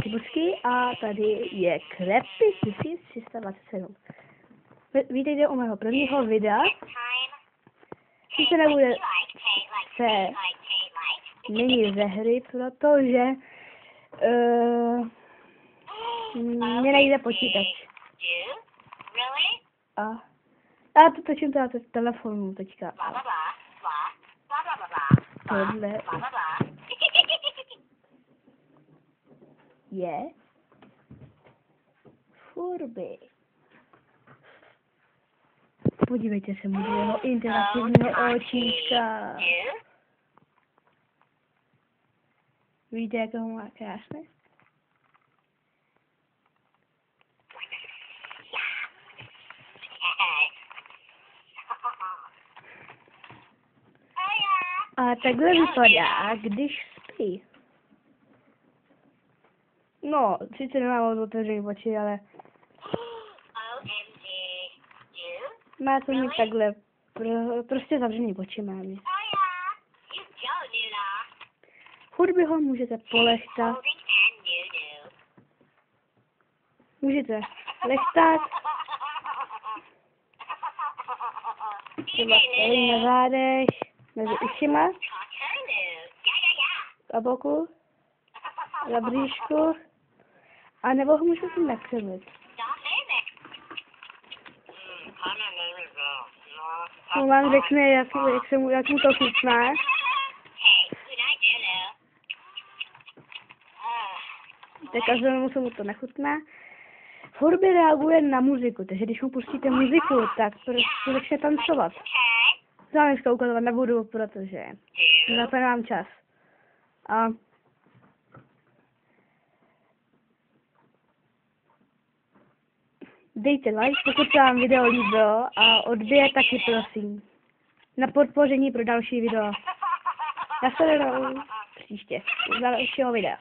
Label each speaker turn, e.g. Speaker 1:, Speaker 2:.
Speaker 1: Kybušky a tady je Krepy 1327. Vítejte u mého prvního videa. Sice nebude se nyní ze hry, protože mě nejde počítač. A já to točím teda z telefonu teďka. Tohle je Furby. Podívejte se mu do jeho interaktivního očíčka. Víte, jak ho má krásné? A takhle vypadá, když spí. No, sice nemám otevřený oči, ale má to mít takhle, prostě zavřený oči máme. Furt ho můžete polechtat. Můžete lechtat. Třeba tady na zádech, mezi ušima, a boku, na bříšku, a nebo ho můžete nakrmit. On vám řekne, jak mu to chutná. Tak a zrovna se mu to nechutná. Furby reaguje na muziku, takže když mu pustíte muziku, tak prostě začne tancovat. To vám dneska ukazovat nebudu, protože mám čas. A dejte like, pokud se vám video líbilo, a odběr taky prosím. Na podpoření pro další video. Nasleduju příště u dalšího videa.